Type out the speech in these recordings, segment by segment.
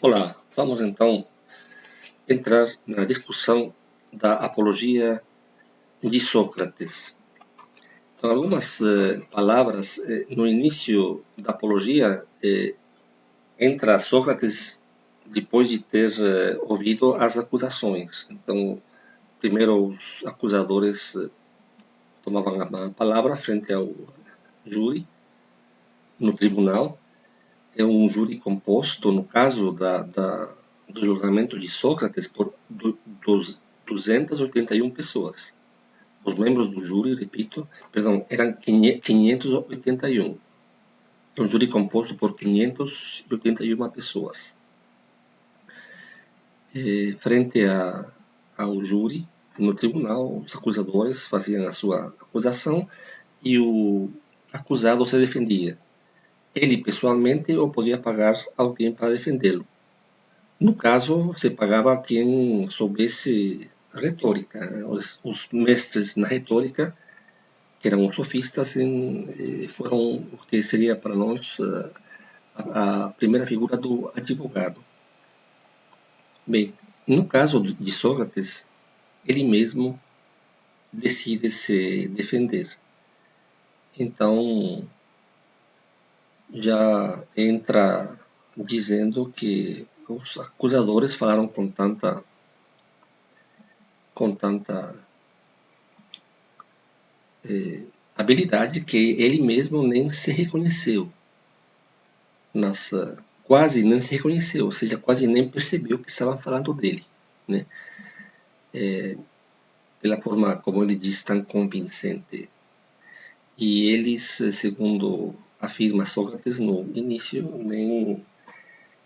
Olá, vamos então entrar na discussão da apologia de Sócrates. Então, algumas palavras no início da apologia entra Sócrates depois de ter ouvido as acusações. Então, primeiro os acusadores tomavam a palavra frente ao júri no tribunal. É um júri composto, no caso do julgamento de Sócrates, por 281 pessoas. Os membros do júri, repito, perdão, eram 581. É um júri composto por 581 pessoas. Frente ao júri, no tribunal, os acusadores faziam a sua acusação e o acusado se defendia. Ele pessoalmente ou podia pagar alguém para defendê-lo. No caso, se pagava a quem soubesse retórica. Os mestres na retórica, que eram os sofistas, foram o que seria para nós a primeira figura do advogado. Bem, no caso de Sócrates, ele mesmo decide se defender. Então, já entra dizendo que os acusadores falaram com tanta habilidade que ele mesmo nem se reconheceu. Quase nem se reconheceu, ou seja, quase nem percebeu que estavam falando dele, né? Pela forma como ele diz, tão convincente. E eles, segundo afirma Sócrates no início,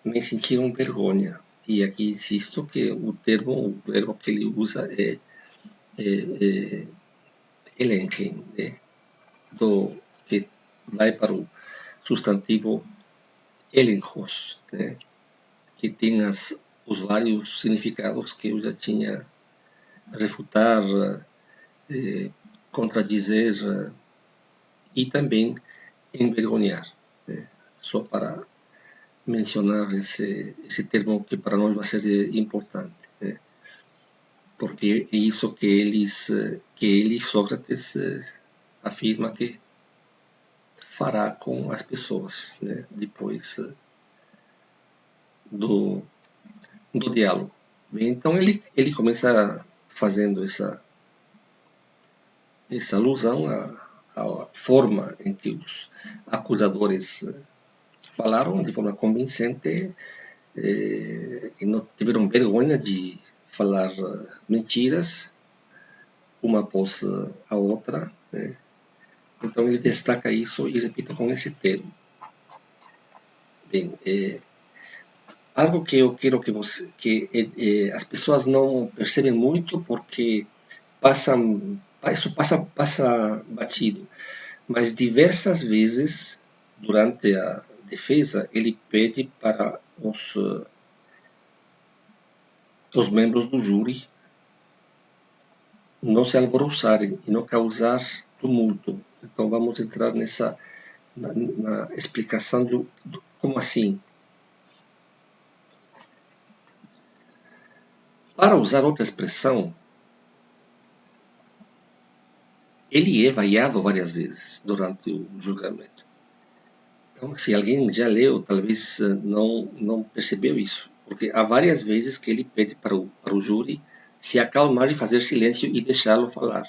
nem sentiram vergonha. E aqui insisto que o verbo que ele usa é elenquem, né? Que vai para o substantivo elencos, né? Que tem os vários significados que eu já tinha refutar, contradizer e também envergonhar, né? Só para mencionar esse termo que para nós vai ser importante, né? Porque é isso que ele, Sócrates, afirma que fará com as pessoas, né? Depois do diálogo. Então ele começa fazendo essa alusão à forma em que os acusadores falaram de forma convincente e não tiveram vergonha de falar mentiras uma após a outra, né? Então ele destaca isso e repita com esse termo. Bem, algo que eu quero que as pessoas não percebem muito porque isso passa batido, mas diversas vezes durante a defesa ele pede para os membros do júri não se alvoroçarem e não causar tumulto. Então vamos entrar na explicação do como assim. Para usar outra expressão, ele é vaiado várias vezes durante o julgamento. Então, se alguém já leu, talvez não percebeu isso, porque há várias vezes que ele pede para o júri se acalmar e fazer silêncio e deixá-lo falar.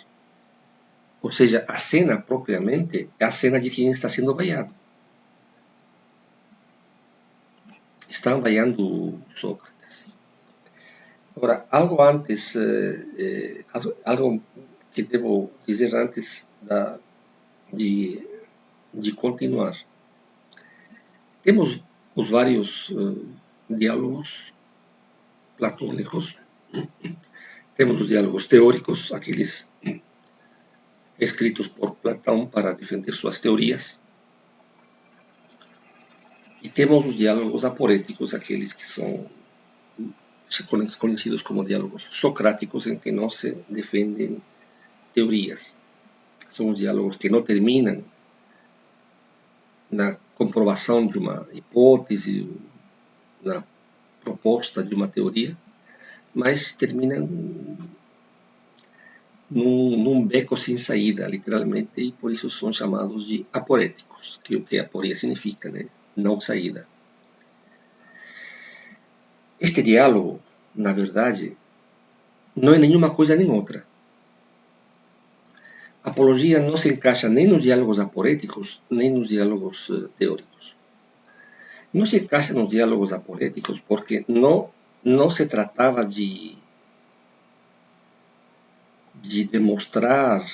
Ou seja, a cena propriamente é a cena de quem está sendo vaiado. Estão vaiando Sócrates. Agora, algo antes, algo que devo dizer antes de continuar. Temos os vários diálogos platônicos, temos os diálogos teóricos, aqueles escritos por Platão para defender suas teorias, e temos os diálogos aporéticos, aqueles que são conhecidos como diálogos socráticos, em que não se defendem teorias. São os diálogos que não terminam na comprovação de uma hipótese, na proposta de uma teoria, mas termina num beco sem saída, literalmente, e por isso são chamados de aporéticos, que o que aporia significa, né? Não saída. Este diálogo, na verdade, não é nenhuma coisa nem outra. A apologia não se encaixa nem nos diálogos aporéticos, nem nos diálogos teóricos. Não se encaixa nos diálogos aporéticos porque não se tratava de demonstrar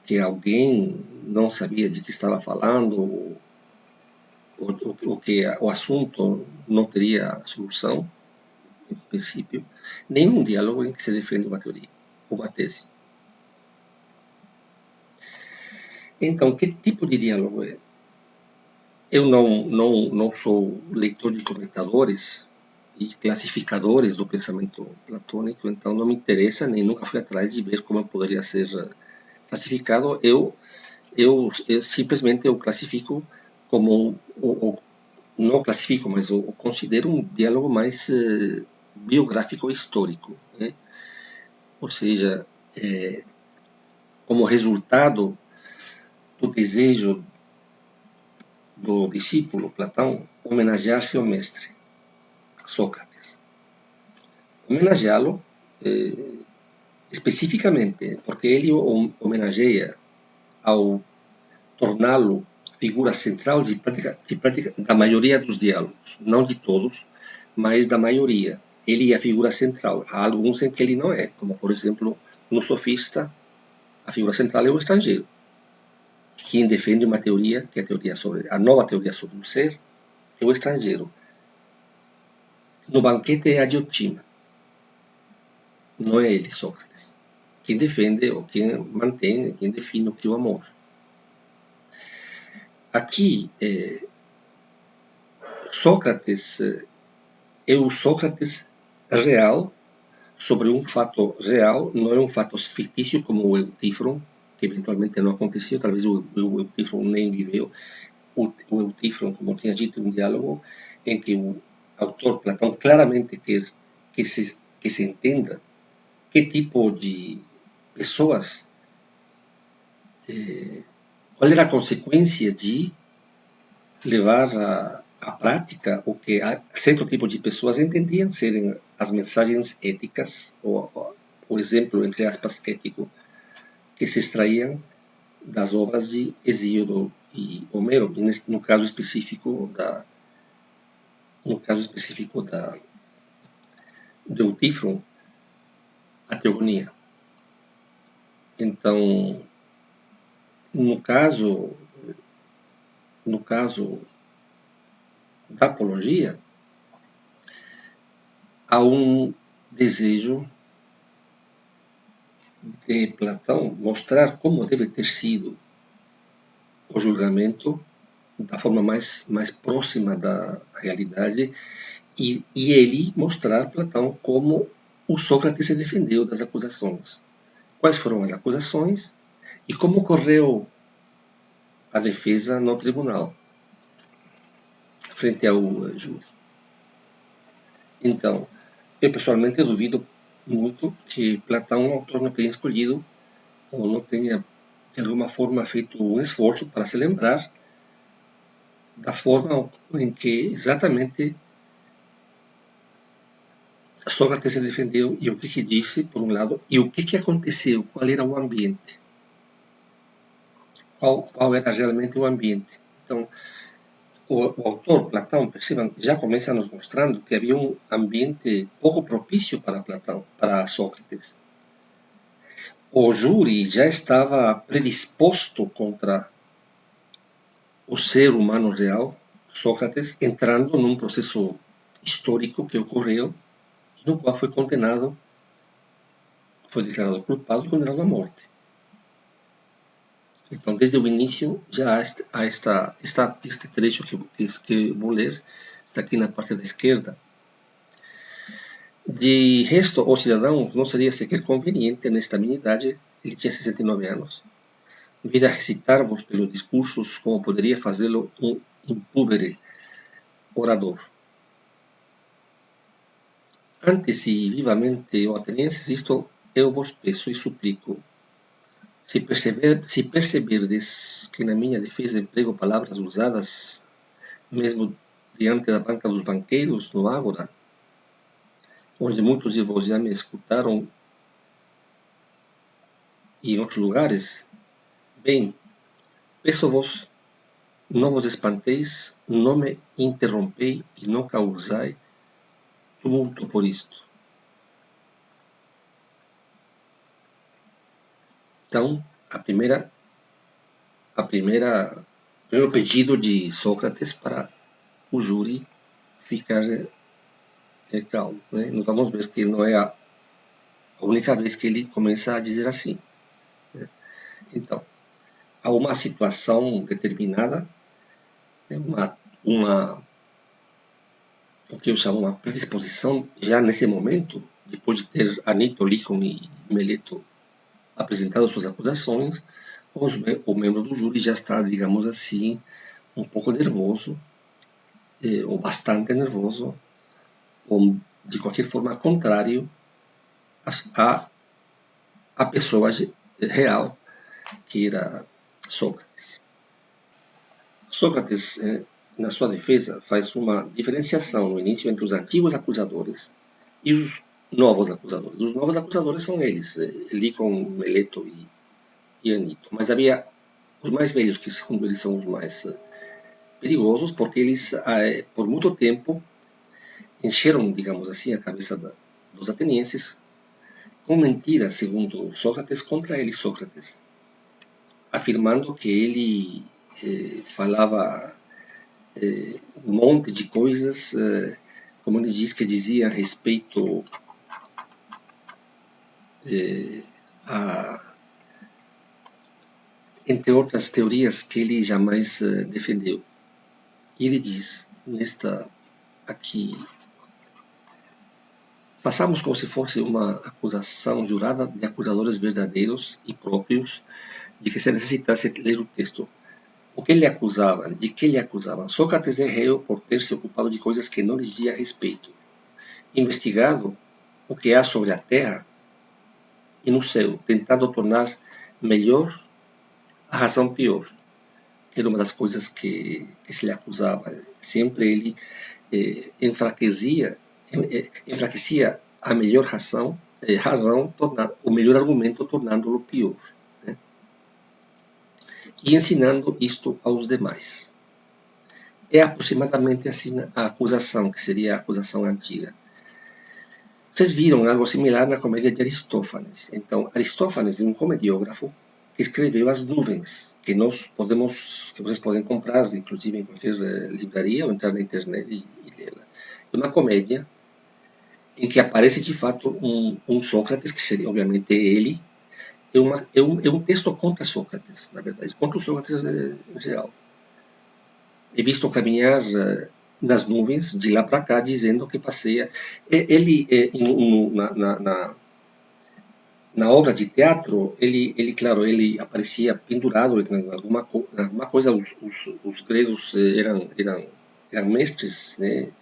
que alguém não sabia de que estava falando, ou que o assunto não teria solução, em princípio, nem um diálogo em que se defende uma teoria, uma tese. Então, que tipo de diálogo é? Eu não sou leitor de comentadores e classificadores do pensamento platônico, então não me interessa, nem nunca fui atrás de ver como poderia ser classificado. Eu simplesmente eu classifico como, não classifico, mas eu considero um diálogo mais biográfico e histórico, né? Ou seja, como resultado do desejo do discípulo Platão homenagear seu mestre, Sócrates. Homenageá-lo especificamente porque ele o homenageia ao torná-lo figura central de prática da maioria dos diálogos, não de todos, mas da maioria. Ele é a figura central. Há alguns em que ele não é, como por exemplo no Sofista, a figura central é o estrangeiro. Quem defende uma teoria, que é a nova teoria sobre o ser, é o estrangeiro. No banquete é a Diotima, não é ele, Sócrates. Quem defende, ou quem mantém, quem define o que é o amor. Aqui, Sócrates é o Sócrates real sobre um fato real, não é um fato fictício como o Eutífron, que eventualmente não aconteceu, talvez o Eutífron nem viveu. O Eutífron, como tinha dito, um diálogo em que o autor Platão claramente quer que se entenda que tipo de pessoas, qual era a consequência de levar à prática o que certo tipo de pessoas entendiam serem as mensagens éticas, ou o exemplo, entre aspas, ético, que se extraíam das obras de Hesíodo e Homero, no caso específico de Eutífron, a teogonia. Então, no caso da apologia, há um desejo de Platão mostrar como deve ter sido o julgamento da forma mais próxima da realidade e ele mostrar Platão como o Sócrates se defendeu das acusações. Quais foram as acusações e como ocorreu a defesa no tribunal, frente ao júri. Então, eu pessoalmente duvido muito que Platão, o autor, não tenha escolhido ou não tenha, de alguma forma, feito um esforço para se lembrar da forma em que exatamente Sócrates se defendeu e o que disse, por um lado, e o que aconteceu, qual era o ambiente. Qual era realmente o ambiente. Então, o autor, Platão, percebam, já começa nos mostrando que havia um ambiente pouco propício para Platão, para Sócrates. O júri já estava predisposto contra o ser humano real, Sócrates, entrando num processo histórico que ocorreu, no qual foi condenado, foi declarado culpado e condenado à morte. Então, desde o início, já há este trecho que vou ler, está aqui na parte da esquerda. De resto, o cidadão não seria sequer conveniente, nesta minha idade, ele tinha 69 anos, vir a recitar-vos pelos discursos como poderia fazê-lo um impúbere orador. Antes e vivamente, ó atenienses, isto eu vos peço e suplico, se perceberdes que na minha defesa emprego palavras usadas mesmo diante da banca dos banqueiros, no ágora, onde muitos de vós já me escutaram e em outros lugares, bem, peço-vos, não vos espanteis, não me interrompei e não causai tumulto por isto. Então, o primeiro pedido de Sócrates para o júri ficar calmo. Né? Nós vamos ver que não é a única vez que ele começa a dizer assim. Né? Então, há uma situação determinada, né? O que eu chamo uma predisposição já nesse momento, depois de ter Anito, Lícon e Meleto apresentado suas acusações, o membro do júri já está, digamos assim, um pouco nervoso, ou bastante nervoso, ou de qualquer forma contrário à pessoa real que era Sócrates. Sócrates, na sua defesa, faz uma diferenciação no início entre os antigos acusadores e os novos acusadores. Os novos acusadores são eles, Lícon, Meleto e Anito. Mas havia os mais velhos, que segundo eles são os mais perigosos, porque eles, por muito tempo, encheram, digamos assim, a cabeça dos atenienses com mentiras, segundo Sócrates, contra ele, Sócrates, afirmando que ele falava um monte de coisas, como ele diz, que dizia a respeito entre outras teorias que ele jamais defendeu. E ele diz, aqui, façamos como se fosse uma acusação jurada de acusadores verdadeiros e próprios, de que se necessitasse ler o texto. O que ele acusava? De que ele acusava? Sócrates é réu por ter se ocupado de coisas que não lhe dizia respeito, investigado o que há sobre a terra e no céu, tentando tornar melhor a razão pior. Era uma das coisas que se lhe acusava. Sempre ele enfraquecia a melhor razão, o melhor argumento, tornando-o pior. Né? E ensinando isto aos demais. É aproximadamente assim a acusação, que seria a acusação antiga. Vocês viram algo similar na comédia de Aristófanes. Então, Aristófanes é um comediógrafo que escreveu As Nuvens, que vocês podem comprar, inclusive em qualquer livraria, ou entrar na internet e lê-la. É uma comédia em que aparece de fato um Sócrates, que seria obviamente ele. É um texto contra Sócrates, na verdade, contra o Sócrates real. É visto caminhar nas nuvens de lá para cá, dizendo que passeia. Ele, na obra de teatro, claro, ele aparecia pendurado em alguma coisa. Os gregos eram mestres, né,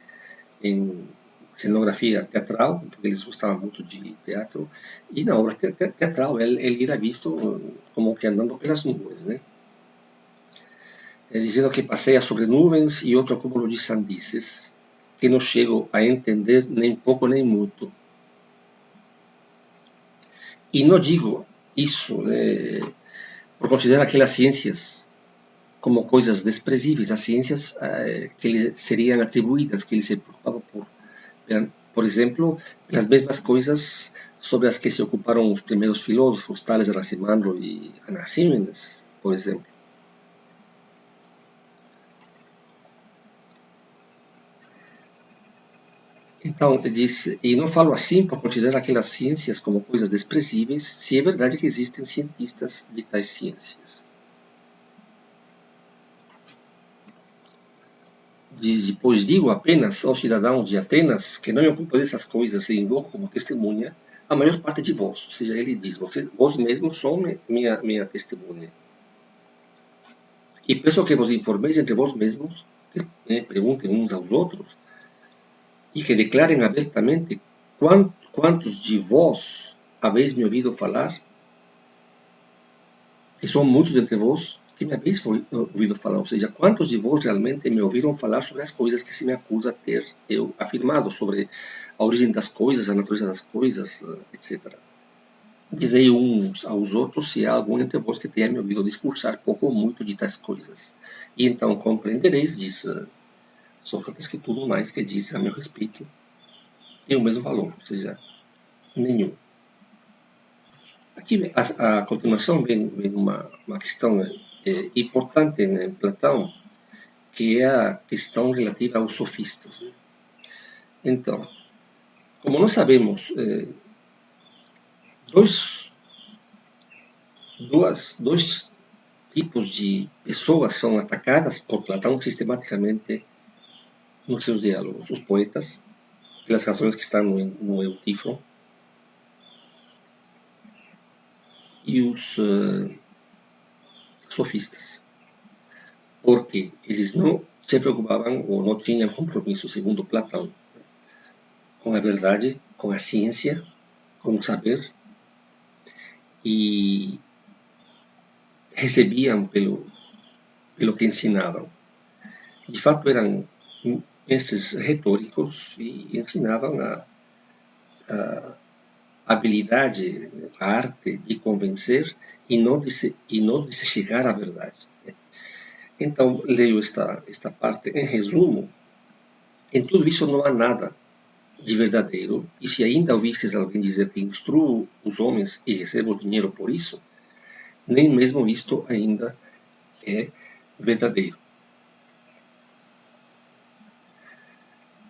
em cenografia teatral, porque eles gostavam muito de teatro, e na obra teatral ele era visto como que andando pelas nuvens, né? Dizendo que passeia sobre nuvens e outro acúmulo de sandices, que não chego a entender nem pouco nem muito. E não digo isso por considerar aquelas ciências como coisas desprezíveis, as ciências que lhe seriam atribuídas, que ele se preocupava por exemplo, pelas mesmas coisas sobre as que se ocuparam os primeiros filósofos, Tales, Anaximandro e Anaxímenes, por exemplo. Então, diz, e não falo assim por considerar aquelas ciências como coisas desprezíveis, se é verdade que existem cientistas de tais ciências. Depois digo apenas aos cidadãos de Atenas que não me ocupo dessas coisas e invoco como testemunha a maior parte de vós. Ou seja, ele diz, vós mesmos são minha testemunha. E peço que vos informeis entre vós mesmos, que perguntem uns aos outros, e que declarem abertamente quantos de vós habéis me ouvido falar? E são muitos entre vós que me habéis ouvido falar, ou seja, quantos de vós realmente me ouviram falar sobre as coisas que se me acusa ter eu afirmado, sobre a origem das coisas, a natureza das coisas, etc. Dizei uns aos outros se há algum entre vós que tenha me ouvido discursar pouco ou muito de tais coisas. E então compreendereis, diz Sócrates, que tudo mais que disse a meu respeito tem o mesmo valor, ou seja, nenhum. Aqui, a continuação, vem uma questão importante em Platão, que é a questão relativa aos sofistas. Então, como nós sabemos, dois tipos de pessoas são atacadas por Platão sistematicamente nos seus diálogos. Os poetas, pelas razões que estão no Eutífron, e os sofistas, porque eles não se preocupavam ou não tinham compromisso, segundo Platão, com a verdade, com a ciência, com o saber, e recebiam pelo que ensinavam. De fato, eram mestres retóricos e ensinavam a habilidade, a arte de convencer e não de se chegar à verdade. Então, leio esta parte. Em resumo, em tudo isso não há nada de verdadeiro, e se ainda ouvistes alguém dizer que instruo os homens e recebo dinheiro por isso, nem mesmo isto ainda é verdadeiro.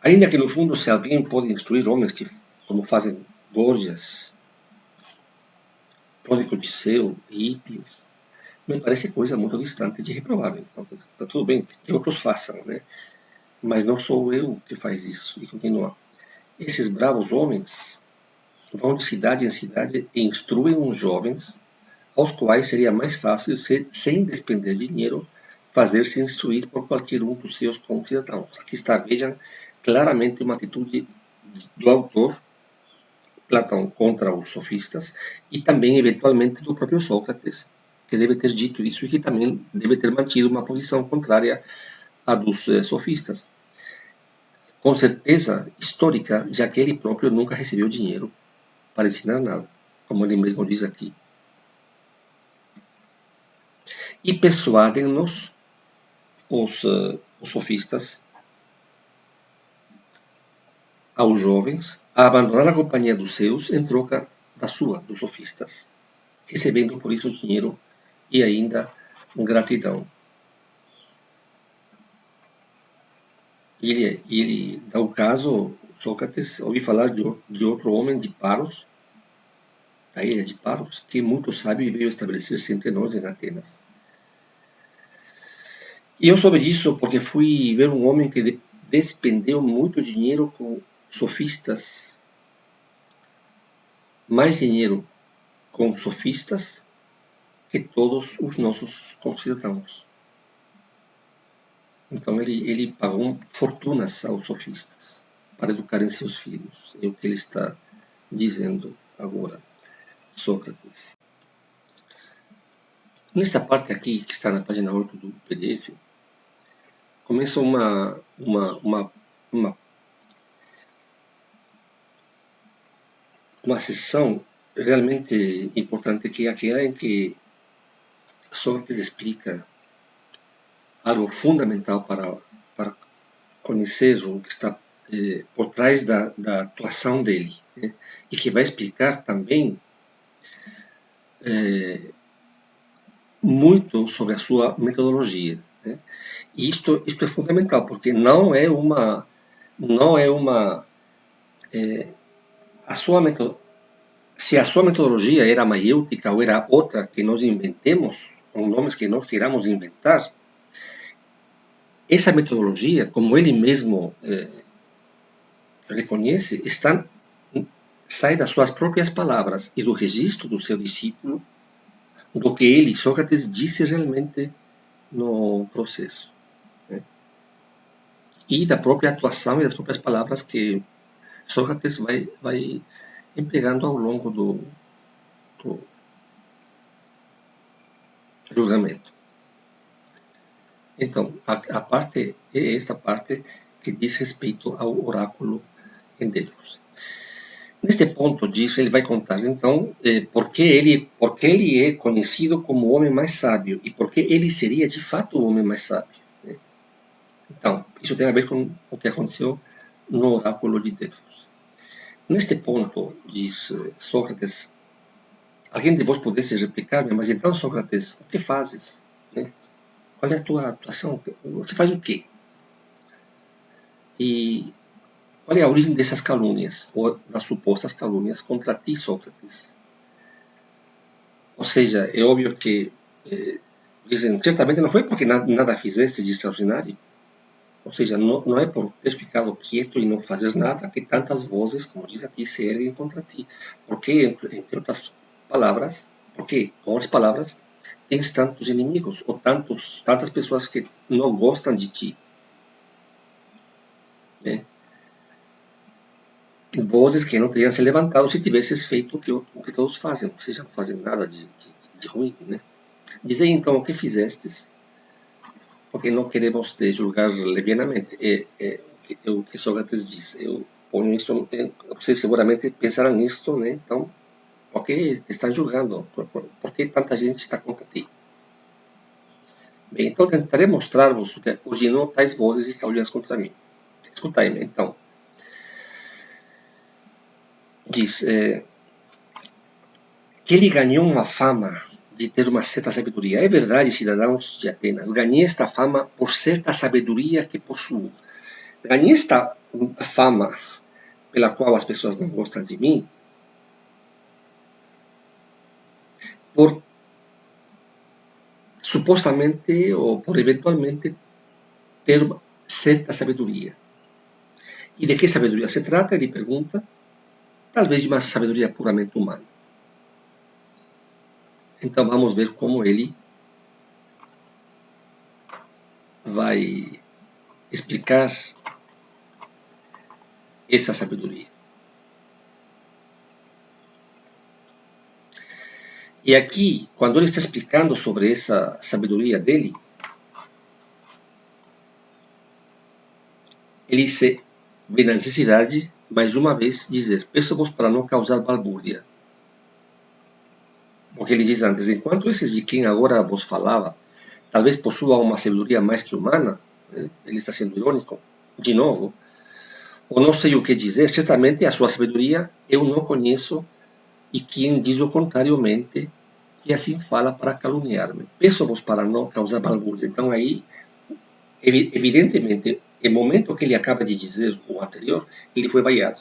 Ainda que no fundo, se alguém pode instruir homens que, como fazem Gorgias, Prônico de Seu e Hippias, me parece coisa muito distante de reprovável. Então, está tudo bem que outros façam, né? Mas não sou eu que faz isso. E continua. Esses bravos homens vão de cidade em cidade e instruem os jovens, aos quais seria mais fácil, sem despender dinheiro, fazer-se instruir por qualquer um dos seus concidadãos. Aqui está, vejam, claramente uma atitude do autor, Platão, contra os sofistas, e também, eventualmente, do próprio Sócrates, que deve ter dito isso e que também deve ter mantido uma posição contrária à dos sofistas. Com certeza histórica, já que ele próprio nunca recebeu dinheiro para ensinar nada, como ele mesmo diz aqui. E persuadem-nos, os sofistas, aos jovens, a abandonar a companhia dos seus em troca da sua, dos sofistas, recebendo por isso dinheiro e ainda gratidão. Ele dá o caso, Sócrates, ouvi falar de outro homem de Paros, da ilha de Paros, que muito sábio e veio estabelecer-se entre nós em Atenas. E eu soube disso porque fui ver um homem que despendeu muito dinheiro com sofistas, mais dinheiro com sofistas que todos os nossos concidadãos. Então ele pagou fortunas aos sofistas para educarem seus filhos. É o que ele está dizendo agora, Sócrates. Nesta parte aqui, que está na página 8 do PDF, começa uma sessão realmente importante, que é aquela em que Sócrates explica algo fundamental para conhecer o que está por trás da atuação dele, né? E que vai explicar também muito sobre a sua metodologia, né? E isto é fundamental, porque não é uma se a sua metodologia era maiêutica ou era outra que nós inventemos, com nomes que nós queiramos inventar, essa metodologia, como ele mesmo reconhece, sai das suas próprias palavras e do registro do seu discípulo, do que ele, Sócrates, disse realmente no processo, né? E da própria atuação e das próprias palavras que Sócrates vai empregando ao longo do julgamento. Então, a parte é esta parte que diz respeito ao oráculo em Delfos. Neste ponto disso, ele vai contar, então, por que ele é conhecido como o homem mais sábio e por que ele seria, de fato, o homem mais sábio. Né? Então, isso tem a ver com o que aconteceu no oráculo de Delfos. Neste ponto, diz Sócrates, alguém de vós pudesse replicar-me, mas então, Sócrates, o que fazes? Né? Qual é a tua atuação? Você faz o quê? E qual é a origem dessas calúnias, ou das supostas calúnias contra ti, Sócrates? Ou seja, é óbvio que dizem, certamente não foi porque nada fizeste de extraordinário. Ou seja, não é por ter ficado quieto e não fazer nada que tantas vozes, como diz aqui, se erguem contra ti. Porque, entre outras palavras, porque, com outras palavras, tens tantos inimigos, ou tantas pessoas que não gostam de ti. Né? Vozes que não teriam se levantado se tivesses feito o que todos fazem, ou seja, não fazem nada de ruim. Né? Dizei então o que fizestes, porque não queremos te julgar levianamente. É o que Sócrates diz. Eu ponho isto, vocês seguramente pensarão nisto, né? Então, por que te estão julgando? Por que tanta gente está contra ti? Bem, então tentarei mostrar-vos o que originou tais vozes e calúnias contra mim. Escutai-me, então. Diz que ele ganhou uma fama de ter uma certa sabedoria. É verdade, cidadãos de Atenas, ganhei esta fama por certa sabedoria que possuo. Ganhei esta fama pela qual as pessoas não gostam de mim por supostamente ou por eventualmente ter certa sabedoria. E de que sabedoria se trata? Ele pergunta. Talvez de uma sabedoria puramente humana. Então vamos ver como ele vai explicar essa sabedoria. E aqui, quando ele está explicando sobre essa sabedoria dele, ele se vê na necessidade, mais uma vez, dizer: peço-vos para não causar balbúrdia. Porque ele diz antes: enquanto esses de quem agora vos falava, talvez possuam uma sabedoria mais que humana, ele está sendo irônico, de novo, ou não sei o que dizer, certamente a sua sabedoria eu não conheço, e quem diz o contrário mente, e assim fala para caluniar-me. Peço-vos para não causar balbúrdia. Então aí, evidentemente, no momento que ele acaba de dizer o anterior, ele foi vaiado.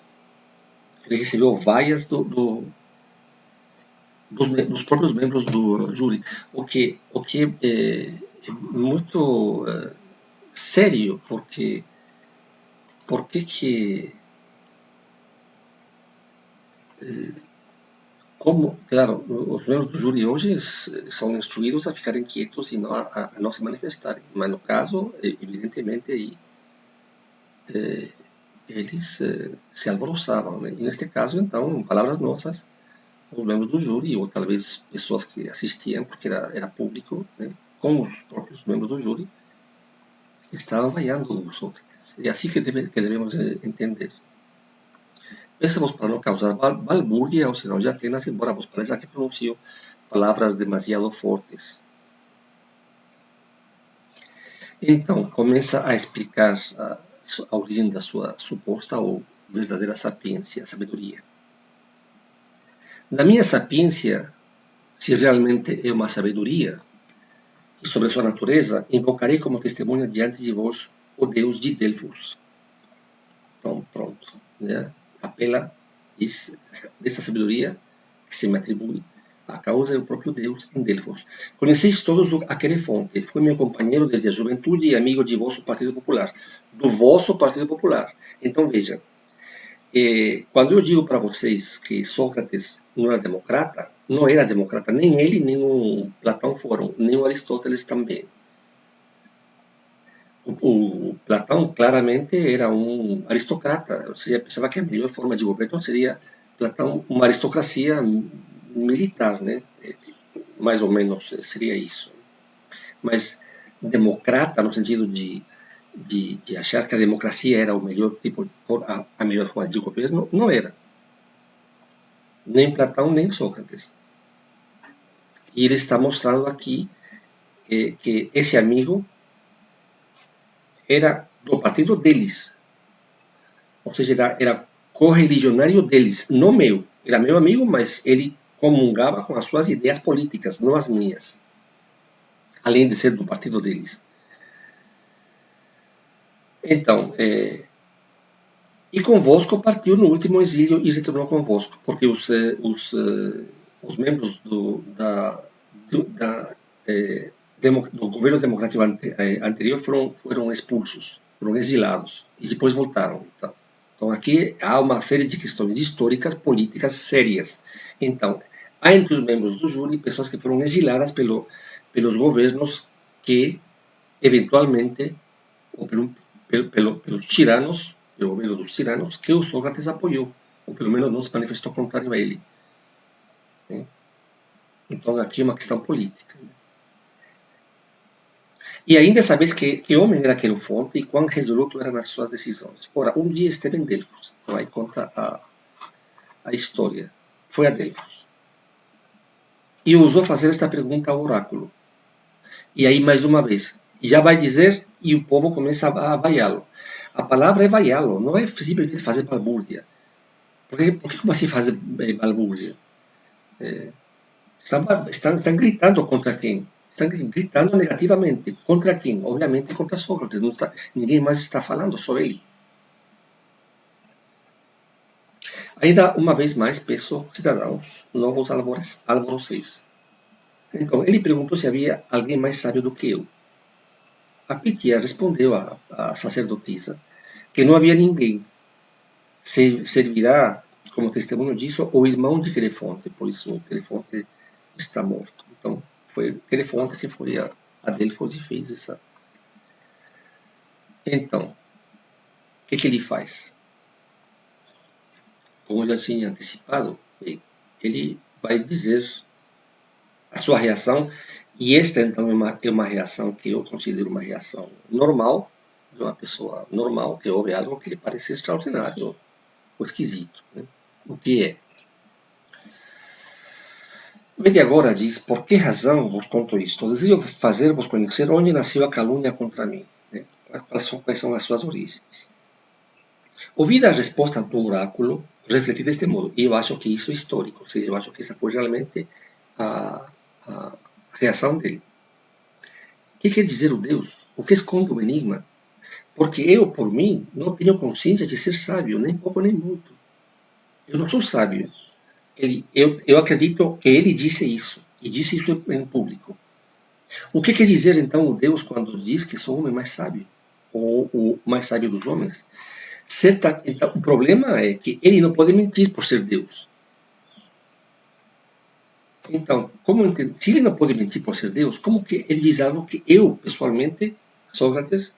Ele recebeu vaias dos próprios membros do júri, o que é muito sério, porque como, claro, os membros do júri hoje são instruídos a ficarem quietos e não se manifestarem, mas no caso, evidentemente, aí, eles se alvoroçavam, né? E neste caso, então, em palavras nossas, os membros do júri, ou talvez pessoas que assistiam, porque era público, né, com os próprios membros do júri, estavam vaiando o Sócrates. É assim que devemos entender. Peço-vos para não causar balbúrdia aos cidadãos de Atenas, embora vos pareça que pronuncio palavras demasiado fortes. Então, começa a explicar a origem da sua suposta ou verdadeira sapiência, sabedoria. Na minha sapiência, se realmente é uma sabedoria, e sobre sua natureza, invocarei como testemunha diante de vós o Deus de Delfos. Então, pronto. Né? Apela dessa sabedoria que se me atribui. A causa é o próprio Deus em Delfos. Conheceis todos a Querefonte. Foi meu companheiro desde a juventude e amigo de vosso Partido Popular. Do vosso Partido Popular. Então, veja. Quando eu digo para vocês que Sócrates não era democrata, nem ele, nem o Platão foram, nem o Aristóteles também. O Platão claramente era um aristocrata, ou seja, pensava que a melhor forma de governo seria Platão, uma aristocracia militar, né? Mais ou menos seria isso. Mas democrata no sentido de achar que a democracia era o melhor tipo, a melhor forma de governo, não era. Nem Platão, nem Sócrates. E ele está mostrando aqui que esse amigo era do partido deles. Ou seja, era correligionário deles, não meu. Era meu amigo, mas ele comungava com as suas ideias políticas, não as minhas. Além de ser do partido deles. Então, e convosco partiu no último exílio e retornou convosco, porque os membros do governo democrático anterior foram expulsos, foram exilados e depois voltaram. Então aqui há uma série de questões históricas, políticas sérias. Então, há entre os membros do júri pessoas que foram exiladas pelos governos que, eventualmente, ou pelos tiranos, pelo governo dos tiranos, que o Sócrates apoiou, ou pelo menos não se manifestou contrário a ele. Né? Então aqui é uma questão política. E ainda sabes que homem era Querofonte e quão resoluto era nas suas decisões. Ora, um dia esteve em Delfos, então aí conta a história. Foi a Delfos. E ousou fazer esta pergunta ao oráculo. E aí, mais uma vez, já vai dizer e o povo começa a vaiá-lo. A palavra é vaiá-lo, não é simplesmente fazer balbúrdia. Por que como assim fazer balbúrdia? Estão gritando contra quem? Estão gritando negativamente. Contra quem? Obviamente contra Sócrates. Não está, ninguém mais está falando, só ele. Ainda uma vez mais, peço, cidadãos, não vos alvoroceis. Então, ele perguntou se havia alguém mais sábio do que eu. A Pitia respondeu à sacerdotisa que não havia ninguém. Servirá como testemunho disso o irmão de Querefonte, por isso Querefonte está morto. Então, foi Querefonte que foi a Delfos e fez essa. Então, o que ele faz? Como eu já tinha antecipado, ele vai dizer a sua reação, e esta então é uma reação que eu considero uma reação normal, de uma pessoa normal que ouve algo que lhe parece extraordinário ou esquisito. Né? O que é? Ele agora diz, por que razão vos conto isto? Desejo fazer-vos conhecer onde nasceu a calúnia contra mim. Né? Quais são as suas origens. Ouvida a resposta do oráculo, refleti deste modo. E eu acho que isso é histórico. Ou seja, eu acho que essa foi realmente a reação dele. O que quer dizer o Deus? O que esconde o enigma? Porque eu, por mim, não tenho consciência de ser sábio, nem pouco nem muito. Eu não sou sábio. Eu acredito que ele disse isso, e disse isso em público. O que quer dizer, então, o Deus quando diz que sou o homem mais sábio? Ou o mais sábio dos homens? Então, o problema é que ele não pode mentir por ser Deus. Então, se ele não pode mentir por ser Deus, como que ele diz algo que eu, pessoalmente, Sócrates,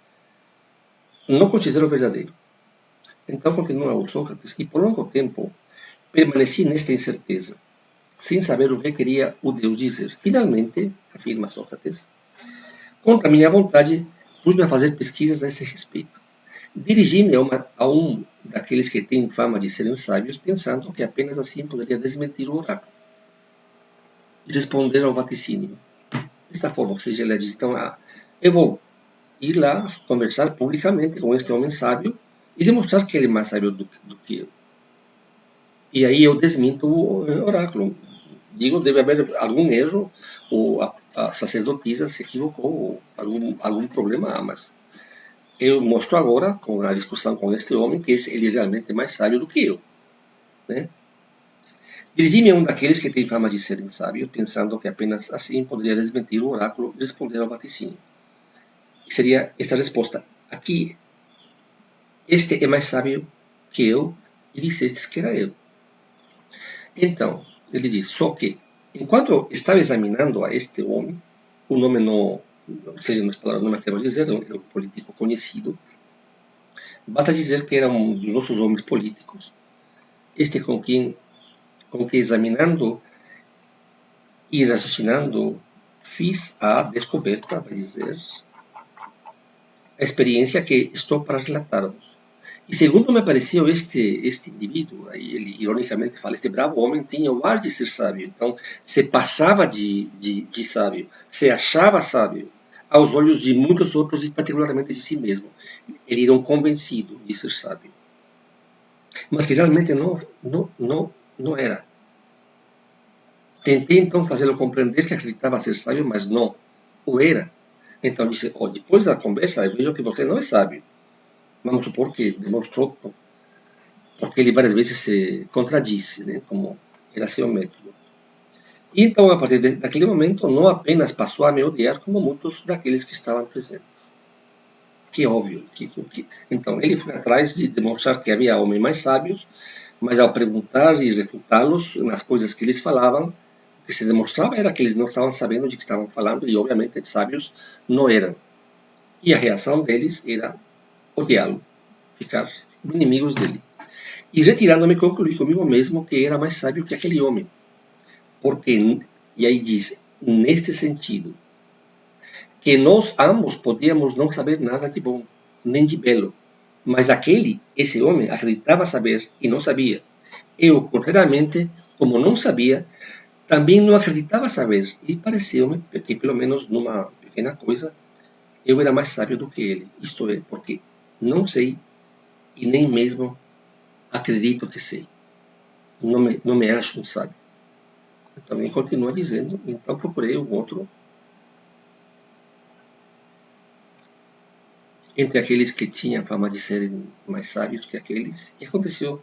não considero verdadeiro? Então, continua o Sócrates, e por longo tempo permaneci nesta incerteza, sem saber o que queria o Deus dizer. Finalmente, afirma Sócrates, contra minha vontade, pus-me a fazer pesquisas a esse respeito. Dirigi-me a um daqueles que têm fama de serem sábios, pensando que apenas assim poderia desmentir o oráculo e responder ao vaticínio. Desta forma, ou seja, ele diz, então, eu vou ir lá conversar publicamente com este homem sábio e demonstrar que ele é mais sábio do que eu. E aí eu desminto o oráculo. Digo, deve haver algum erro, ou a sacerdotisa se equivocou, ou algum problema há, mas eu mostro agora, com a discussão com este homem, que ele é realmente mais sábio do que eu. Né? Dirigi-me a um daqueles que tem fama de serem sábios, pensando que apenas assim poderia desmentir o oráculo e responder ao vaticínio. E seria esta resposta. Aqui, este é mais sábio que eu, e dissestes que era eu. Então, ele diz, só que, enquanto estava examinando a este homem, o nome ou seja, nas palavras não me atrevo a dizer, era um político conhecido. Basta dizer que era um dos nossos homens políticos, este com que examinando e raciocinando, fiz a descoberta, vai dizer, a experiência que estou para relatar-vos. E segundo me pareceu, este indivíduo, aí ele ironicamente fala, este bravo homem tinha o ar de ser sábio, então se passava de sábio, se achava sábio aos olhos de muitos outros e particularmente de si mesmo. Ele era um convencido de ser sábio. Mas que realmente não era. Tentei então fazê-lo compreender que acreditava ser sábio, mas não o era. Então disse, oh, depois da conversa, eu vejo que você não é sábio. Vamos supor que demonstrou, porque ele várias vezes se contradisse, né, como era seu método. E então, a partir daquele momento, não apenas passou a me odiar, como muitos daqueles que estavam presentes. Que é óbvio. Então, ele foi atrás de demonstrar que havia homens mais sábios, mas ao perguntar e refutá-los nas coisas que eles falavam, o que se demonstrava era que eles não estavam sabendo de que estavam falando e, obviamente, sábios não eram. E a reação deles era odiá-lo, ficar inimigos dele. E retirando-me, concluí comigo mesmo que era mais sábio que aquele homem. Porque, e aí diz, neste sentido, que nós ambos podíamos não saber nada de bom, nem de belo, mas esse homem, acreditava saber e não sabia. Eu, contrariamente, como não sabia, também não acreditava saber, e pareceu-me que, pelo menos numa pequena coisa, eu era mais sábio do que ele. Isto é, porque não sei e nem mesmo acredito que sei. Não me acho um sábio. Então ele continua dizendo, então procurei um outro entre aqueles que tinham fama de serem mais sábios que aqueles, e aconteceu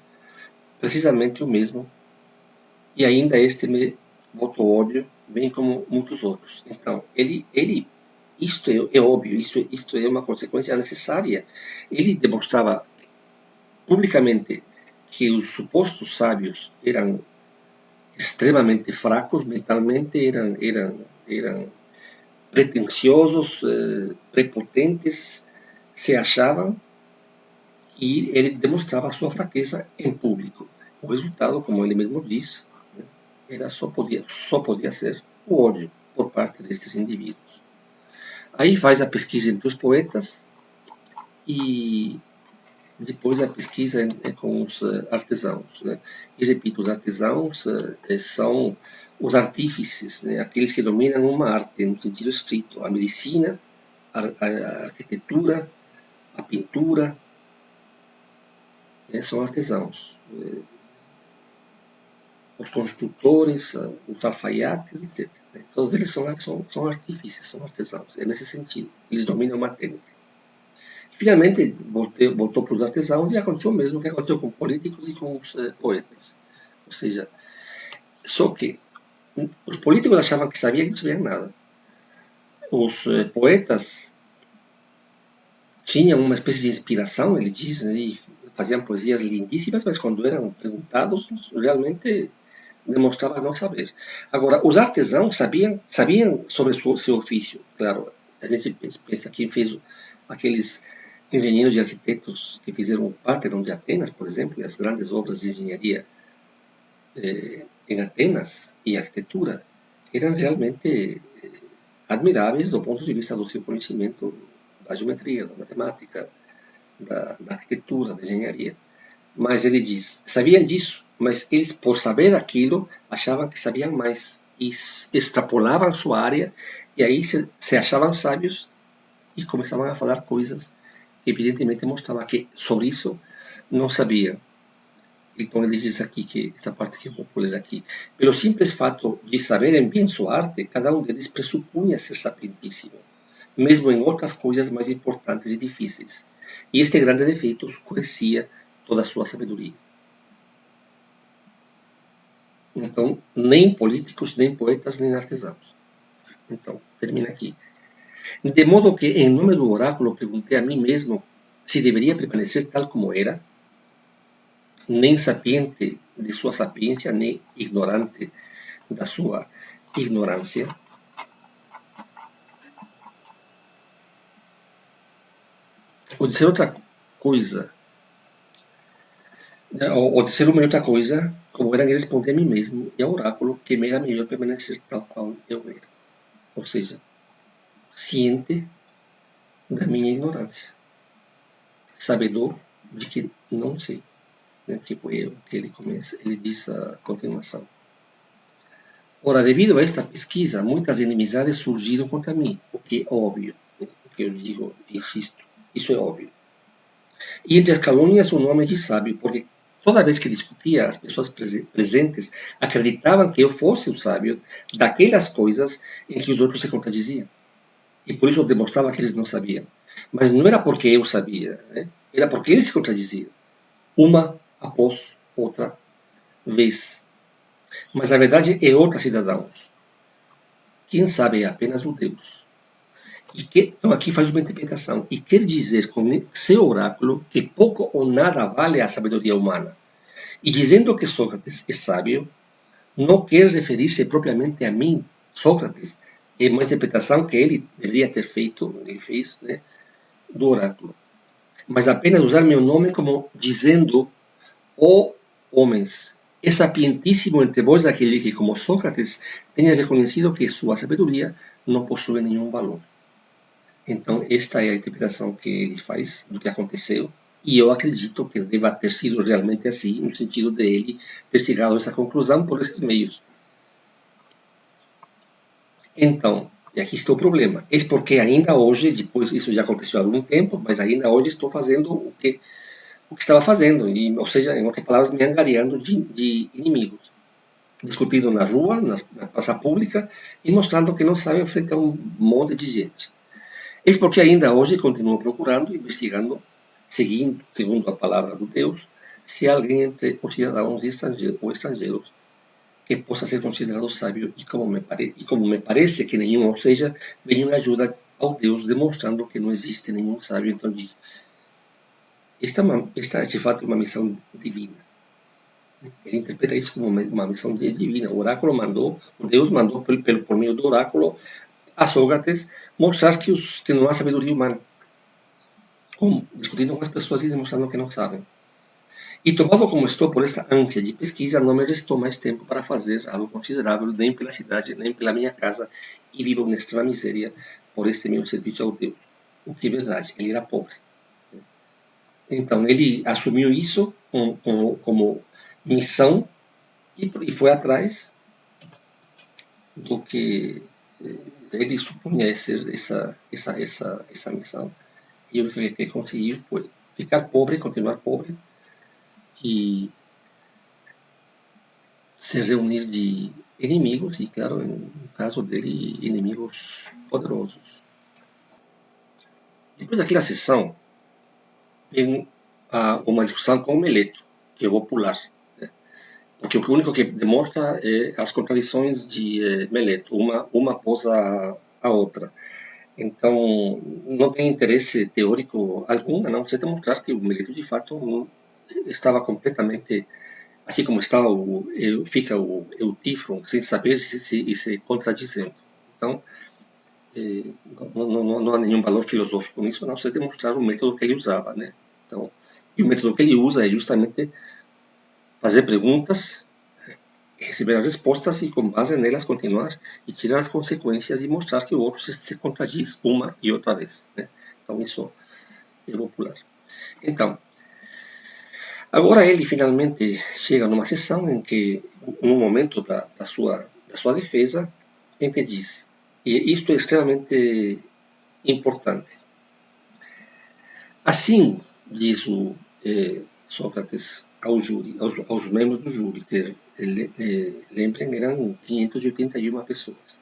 precisamente o mesmo, e ainda este me botou ódio, bem como muitos outros. Então, isto é óbvio, isto é uma consequência necessária. Ele demonstrava publicamente que os supostos sábios eram extremamente fracos mentalmente, eram pretensiosos, prepotentes, se achavam, e ele demonstrava sua fraqueza em público. O resultado, como ele mesmo diz, era só podia ser o ódio por parte destes indivíduos. Aí faz a pesquisa entre os poetas e depois a pesquisa com os artesãos. Né? E repito, os artesãos são os artífices, né? Aqueles que dominam uma arte no sentido estrito, a medicina, a arquitetura, a pintura, são artesãos. Os construtores, os alfaiates, etc. Todos eles são artífices, são artesãos, é nesse sentido. Eles dominam uma técnica. Finalmente, voltou para os artesãos e aconteceu o mesmo que aconteceu com políticos e com os poetas. Ou seja, só que os políticos achavam que sabiam e não sabiam nada. Os poetas tinham uma espécie de inspiração, ele diz, e faziam poesias lindíssimas, mas quando eram perguntados, realmente demonstrava não saber. Agora, os artesãos sabiam sobre seu ofício. Claro, a gente pensa quem fez aqueles engenheiros e arquitetos que fizeram o Parthenon de Atenas, por exemplo, e as grandes obras de engenharia em Atenas e arquitetura, eram realmente admiráveis do ponto de vista do seu conhecimento da geometria, da matemática, da arquitetura, da engenharia. Mas ele diz, sabiam disso, mas eles, por saber aquilo, achavam que sabiam mais e extrapolavam sua área e aí se achavam sábios e começavam a falar coisas que evidentemente mostravam que sobre isso não sabiam. Então ele diz aqui, que esta parte que eu vou ler aqui, pelo simples fato de saberem bem sua arte, cada um deles pressupunha ser sapientíssimo, mesmo em outras coisas mais importantes e difíceis. E este grande defeito escurecia toda a sua sabedoria. Então, nem políticos, nem poetas, nem artesãos. Então, termina aqui. De modo que, em nome do oráculo, perguntei a mim mesmo se deveria permanecer tal como era, nem sapiente de sua sapiência, nem ignorante da sua ignorância. ou dizer outra coisa, ou dizer uma outra coisa, como era responder a mim mesmo e ao oráculo que me era melhor permanecer tal qual eu era. Ou seja, ciente da minha ignorância, sabedor de que não sei. Né? Tipo, que ele diz a continuação. Ora, devido a esta pesquisa, muitas inimizades surgiram contra mim, o que é óbvio. O que eu digo, insisto, isso é óbvio. E entre as calúnias, o nome de sábio, porque toda vez que discutia, as pessoas presentes acreditavam que eu fosse o sábio daquelas coisas em que os outros se contradiziam. E por isso eu demonstrava que eles não sabiam. Mas não era porque eu sabia, né? Era porque eles se contradiziam, uma após outra vez. Mas a verdade é outra, cidadãos. Quem sabe é apenas o Deus. Então aqui faz uma interpretação. E quer dizer com seu oráculo que pouco ou nada vale a sabedoria humana. E dizendo que Sócrates é sábio, não quer referir-se propriamente a mim, Sócrates. É uma interpretação que ele deveria ter feito, ele fez, né, do oráculo. Mas apenas usar meu nome como dizendo, ó homens, é sapientíssimo entre vós aquele que, como Sócrates, tenha reconhecido que sua sabedoria não possui nenhum valor. Então, esta é a interpretação que ele faz do que aconteceu, e eu acredito que deva ter sido realmente assim, no sentido de ele ter chegado a essa conclusão por esses meios. Então, e aqui está o problema. É porque ainda hoje, depois, isso já aconteceu há algum tempo, mas ainda hoje estou fazendo o que estava fazendo, e, ou seja, em outras palavras, me angariando de inimigos, discutindo na rua, na praça pública, e mostrando que não sabem frente a um monte de gente. Eis porque ainda hoje continuo procurando, investigando, segundo a palavra de Deus, se há alguém entre os cidadãos ou estrangeiros que possa ser considerado sábio, e como me parece que nenhum, ou seja, venho em ajuda ao Deus, demonstrando que não existe nenhum sábio. Então diz, esta é de fato uma missão divina. Ele interpreta isso como uma missão divina. O oráculo mandou, o Deus mandou por meio do oráculo a Sócrates mostrar que não há sabedoria humana. Como? Discutindo com as pessoas e demonstrando que não sabem. E tomado como estou por esta ânsia de pesquisa, não me restou mais tempo para fazer algo considerável, nem pela cidade, nem pela minha casa, e vivo em extrema miséria por este meu serviço ao Deus. O que é verdade, ele era pobre. Então, ele assumiu isso como missão e foi atrás do que ele supunha ser essa missão. E o que conseguiu foi ficar pobre, continuar pobre, e se reunir de inimigos, e claro, no caso dele, inimigos poderosos. Depois daquela sessão, vem uma discussão com o Meleto, que eu vou pular, né? Porque o único que demonstra é as contradições de Meleto, uma após a outra. Então, não tem interesse teórico algum, a não ser demonstrar que o Meleto, de fato, estava completamente, assim como está fica o Eutífron, sem saber se contradizendo. Então, não há nenhum valor filosófico nisso, a não ser demonstrar o método que ele usava, né? Então, e o método que ele usa é justamente fazer perguntas, receber as respostas e, com base nelas, continuar e tirar as consequências e mostrar que o outro se contradiz uma e outra vez, né? Então, isso eu vou pular. Então, agora ele finalmente chega numa sessão em que, num momento da sua defesa, em que diz, e isto é extremamente importante. Assim, diz o Sócrates ao júri, aos membros do júri, que lembrem, eram 581 pessoas.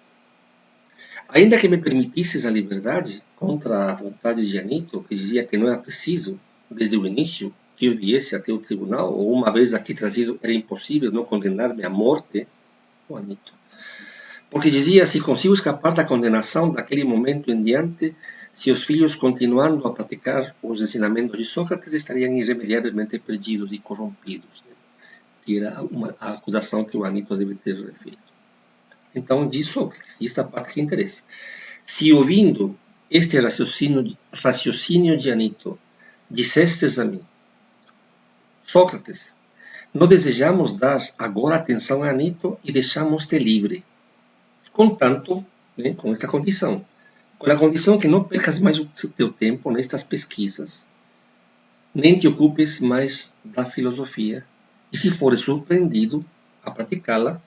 Ainda que me permitisses a liberdade, contra a vontade de Anito, que dizia que não era preciso, desde o início, que eu viesse até o tribunal, ou uma vez aqui trazido, era impossível não condenar-me à morte, o Anito. Porque dizia, se consigo escapar da condenação daquele momento em diante, se os filhos, continuando a praticar os ensinamentos de Sócrates, estariam irremediavelmente perdidos e corrompidos, né? Que era a acusação que o Anito deve ter feito. Então, diz Sócrates, e esta parte que interessa. Se ouvindo este raciocínio de Anito, dissestes a mim, Sócrates, não desejamos dar agora atenção a Nito e deixamos-te livre. Contanto, né, com esta condição. Com a condição que não percas mais o teu tempo nestas pesquisas, nem te ocupes mais da filosofia. E se fores surpreendido a praticá-la,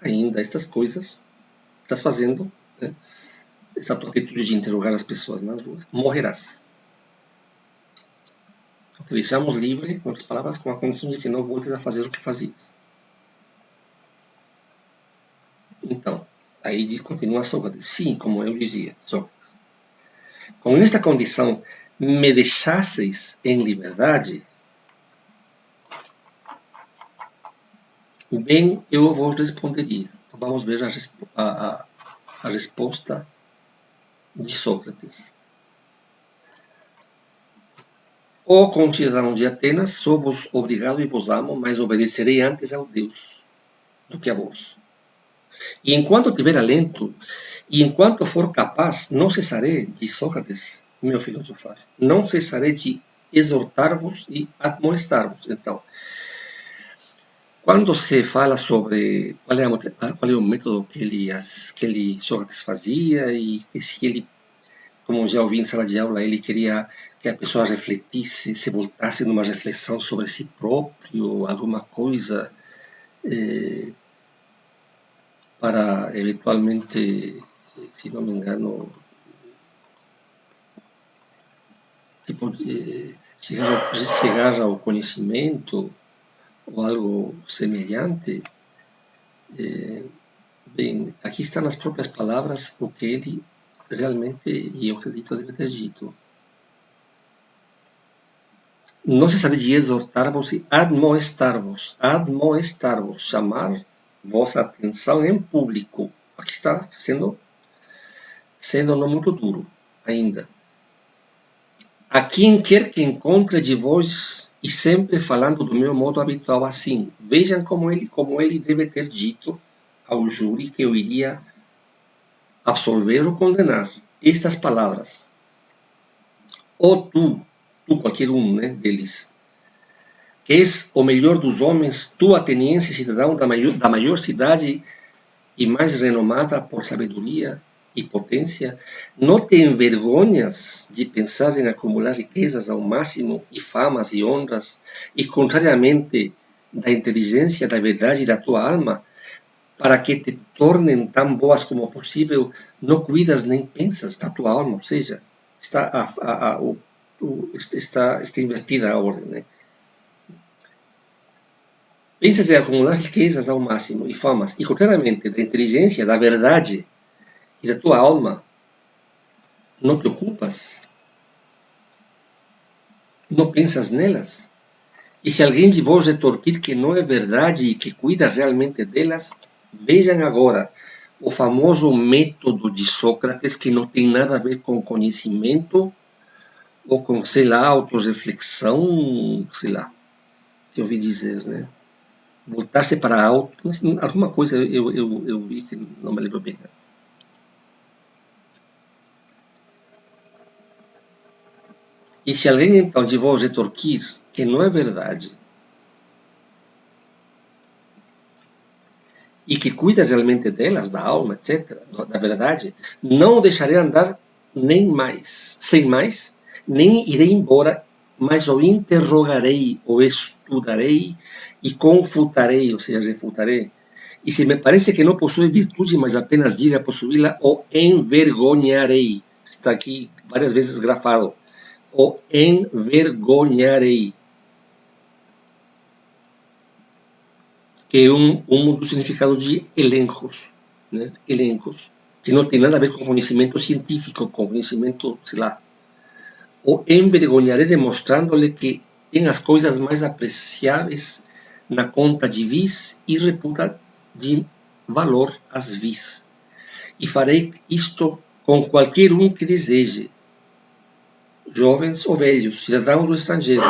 ainda estas coisas, estás fazendo, né, essa tua atitude de interrogar as pessoas nas ruas, morrerás. Te deixamos livre, com outras palavras, com a condição de que não voltes a fazer o que fazias. Então, aí continua Sócrates. Sim, como eu dizia, Sócrates. Com esta condição, me deixasseis em liberdade, bem, eu vos responderia. Então, vamos ver a resposta de Sócrates. Ó concidadão de Atenas, sou-vos obrigado e vos amo, mas obedecerei antes ao Deus do que a vós. E enquanto tiver alento, e enquanto for capaz, não cessarei, diz Sócrates, meu filosofar, não cessarei de exortar-vos e admoestar-vos. Então, quando se fala sobre qual é o método que Sócrates fazia e que se ele, como já ouvi em sala de aula, ele queria que a pessoa refletisse, se voltasse numa reflexão sobre si próprio, alguma coisa para eventualmente, se não me engano, tipo, chegar ao conhecimento ou algo semelhante. Bem, aqui está nas próprias palavras o que ele realmente, e eu acredito, deve ter dito. Não cessarei de exortar-vos e admoestar-vos, chamar vossa atenção em público. Aqui está sendo não muito duro ainda. A quem quer que encontre de vós, e sempre falando do meu modo habitual assim, vejam como ele deve ter dito ao júri que eu iria absolver ou condenar. Estas palavras. Ou tu qualquer um, né, deles, que és o melhor dos homens, tu ateniense cidadão da maior cidade e mais renomada por sabedoria e potência, não te envergonhas de pensar em acumular riquezas ao máximo e famas e honras, e contrariamente da inteligência, da verdade e da tua alma, para que te tornem tão boas como possível, não cuidas nem pensas da tua alma, ou seja, está invertida a ordem, né? Pensas em acumular riquezas ao máximo e famas, e contrariamente da inteligência, da verdade e da tua alma, não te ocupas, não pensas nelas. E se alguém de vós retorquir que não é verdade e que cuida realmente delas, vejam agora o famoso método de Sócrates, que não tem nada a ver com conhecimento ou com, sei lá, autorreflexão, sei lá, que eu ouvi dizer, né? Voltar-se para auto, alguma coisa eu vi que não me lembro bem. E se alguém então de vós retorquir que não é verdade e que cuida realmente delas, da alma, etc., da verdade, não o deixarei andar sem mais, nem irei embora, mas o interrogarei, o estudarei e confutarei, ou seja, refutarei. E se me parece que não possui virtude, mas apenas diga possuí-la, o envergonharei. Está aqui várias vezes grafado. O envergonharei. Que é um dos significados de elencos, né? Elencos, que não tem nada a ver com conhecimento científico, com conhecimento, sei lá. O envergonharei demonstrando-lhe que tem as coisas mais apreciáveis na conta de vis e reputa de valor as vis. E farei isto com qualquer um que deseje, jovens ou velhos, cidadãos ou estrangeiros.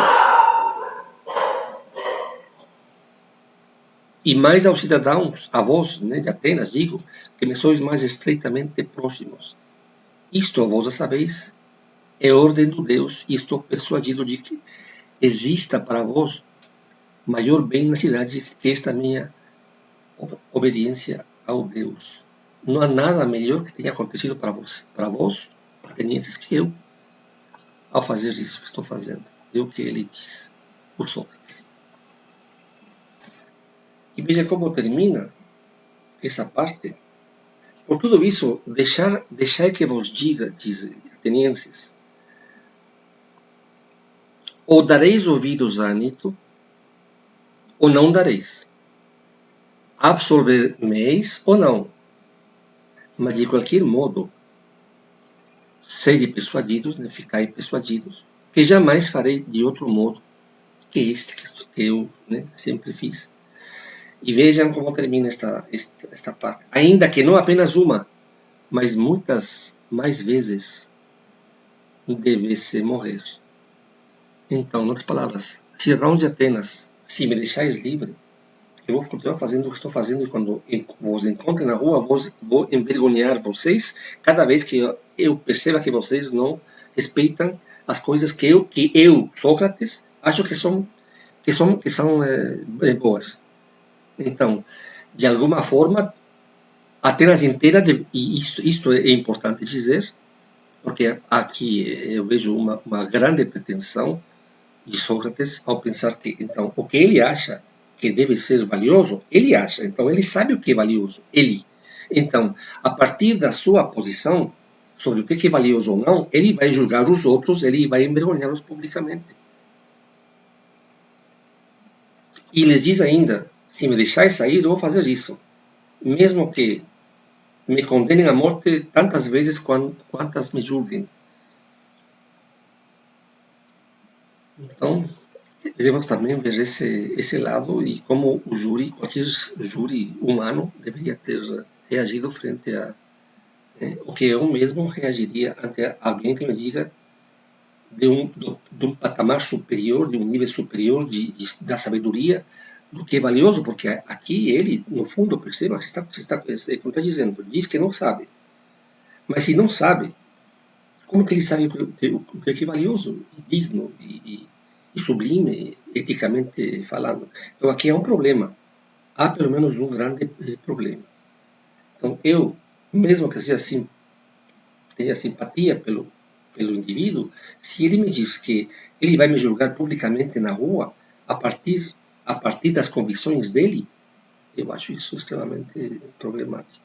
E mais aos cidadãos, a vós, né, de Atenas, digo, que me sois mais estreitamente próximos. Isto vós a sabeis, é ordem do Deus e estou persuadido de que exista para vós maior bem na cidade que esta minha obediência ao Deus. Não há nada melhor que tenha acontecido para vós, atenienses, que eu, ao fazer isso que estou fazendo. É o que ele diz, por Sócrates. E veja como termina essa parte. Por tudo isso, deixai que vos diga, diz ele, atenienses, ou dareis ouvidos a Anito, ou não dareis. Absolver-meis ou não. Mas de qualquer modo, sede persuadidos, né, ficai persuadidos, que jamais farei de outro modo que este que eu, né, sempre fiz. E vejam como termina esta parte. Ainda que não apenas uma, mas muitas mais vezes devesse morrer. Então, em outras palavras, cidadão de Atenas, se me deixais livre, eu vou continuar fazendo o que estou fazendo e quando vos encontre na rua, vou envergonhar vocês cada vez que eu perceba que vocês não respeitam as coisas que eu Sócrates, acho que são boas. Então, de alguma forma, Atenas inteira, e isto é importante dizer, porque aqui eu vejo uma grande pretensão de Sócrates ao pensar que, então, o que ele acha que deve ser valioso, ele acha. Então, ele sabe o que é valioso. Ele. Então, a partir da sua posição sobre o que é valioso ou não, ele vai julgar os outros, ele vai envergonhá-los publicamente. E lhes diz ainda, se me deixais sair, eu vou fazer isso. Mesmo que me condenem à morte tantas vezes quantas me julguem. Então, devemos também ver esse lado e como o júri, qualquer júri humano, deveria ter reagido frente a o que eu mesmo reagiria ante alguém que me diga de um patamar superior, de um nível superior da sabedoria, do que é valioso, porque aqui ele, no fundo, perceba, se está dizendo, diz que não sabe. Mas se não sabe, como que ele sabe o que é valioso, e digno e sublime, eticamente falando? Então aqui há um problema. Há pelo menos um grande problema. Então eu, mesmo que seja assim, tenha simpatia pelo indivíduo, se ele me diz que ele vai me julgar publicamente na rua a partir das convicções dele, eu acho isso extremamente problemático.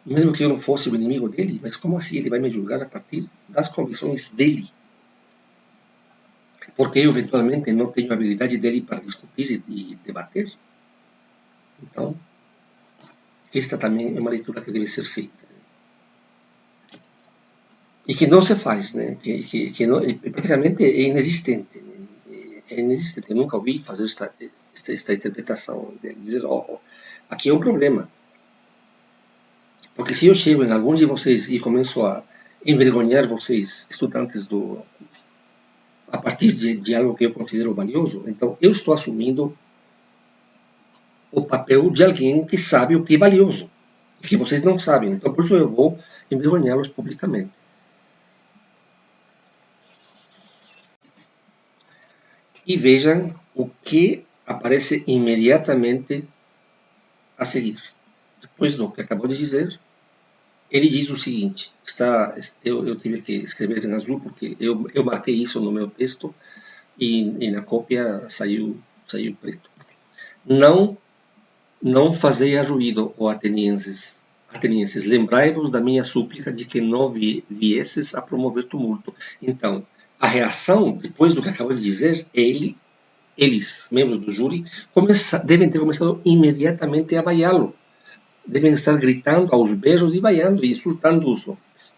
Mesmo que eu não fosse o inimigo dele, mas como assim ele vai me julgar a partir das convicções dele? Porque eu eventualmente não tenho a habilidade dele para discutir e debater. Então, esta também é uma leitura que deve ser feita. E que não se faz, né? Que não, praticamente é inexistente. É inexistente. Eu nunca ouvi fazer esta interpretação de dizer, aqui é um problema. Porque se eu chego em alguns de vocês e começo a envergonhar vocês, estudantes a partir de algo que eu considero valioso, então eu estou assumindo o papel de alguém que sabe o que é valioso, que vocês não sabem. Então, por isso eu vou envergonhá-los publicamente. E vejam o que aparece imediatamente a seguir. Depois do que acabou de dizer, ele diz o seguinte, eu tive que escrever em azul porque eu marquei isso no meu texto e na cópia saiu preto. Não fazei ruído, ó atenienses, lembrai-vos da minha súplica de que não viesses a promover tumulto. Então, a reação, depois do que acabou de dizer, eles, membros do júri, devem ter começado imediatamente a vaiá-lo. Devem estar gritando aos beijos e vaiando e insultando os homens.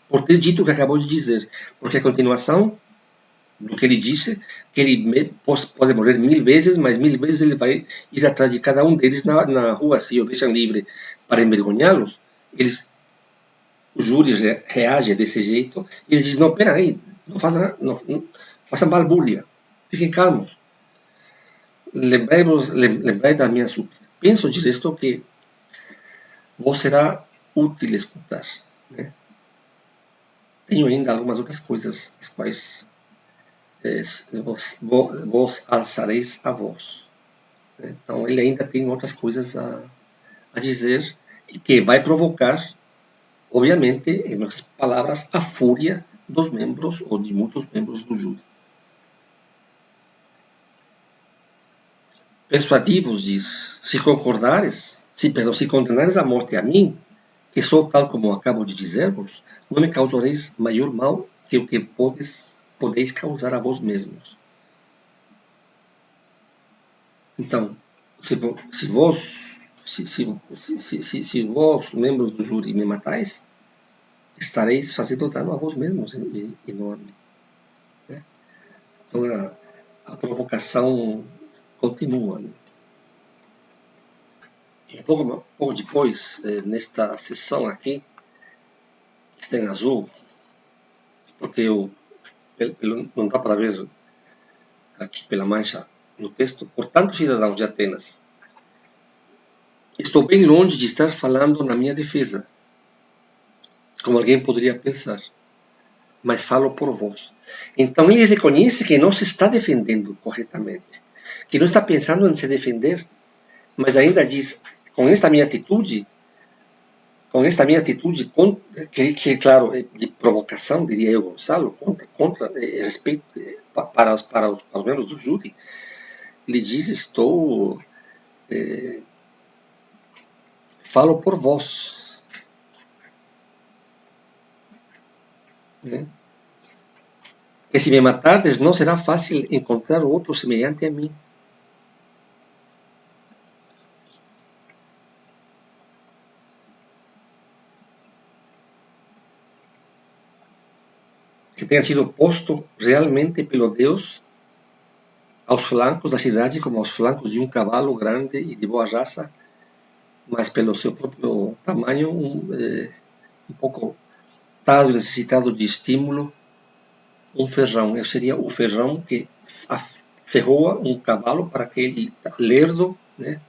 Por ter dito o que acabou de dizer. Porque a continuação do que ele disse, que ele pode morrer 1000 vezes, mas 1000 vezes ele vai ir atrás de cada um deles na rua, se o deixam livre para envergonhá-los. O júri reage desse jeito e ele diz, não, peraí, não façam balbúrdia, fiquem calmos. Lembrai da minha súplica. Penso de resto que vos será útil escutar. Né? tenho ainda algumas outras coisas, as quais vos alçareis a voz. Então ele ainda tem outras coisas a dizer e que vai provocar, obviamente, em outras palavras, a fúria dos membros ou de muitos membros do júri. Persuadivos diz, se concordares, se condenares a morte a mim, que sou tal como acabo de dizer-vos, não me causareis maior mal que o que podeis causar a vós mesmos. Então, se vós, membros do júri, me matais, estareis fazendo dano a vós mesmos e não a mim. Né? Então, a provocação continua. Né? E pouco depois, nesta sessão aqui, que está em azul, porque não dá para ver aqui pela mancha no texto, portanto, cidadãos de Atenas, estou bem longe de estar falando na minha defesa, como alguém poderia pensar, mas falo por vós. Então ele reconhece que não se está defendendo corretamente, que não está pensando em se defender, mas ainda diz, com esta minha atitude, que claro, de provocação, diria eu, Gonçalo, contra respeito para os membros do júri, ele diz, falo por vós. Né? Que se me matardes, não será fácil encontrar outro semelhante a mim. Que tenha sido posto realmente pelo Deus aos flancos da cidade como aos flancos de um cavalo grande e de boa raça, mas pelo seu próprio tamanho um pouco tardo e necessitado de estímulo, um ferrão. Eu seria o ferrão que ferroa um cavalo para que ele, lerdo, né,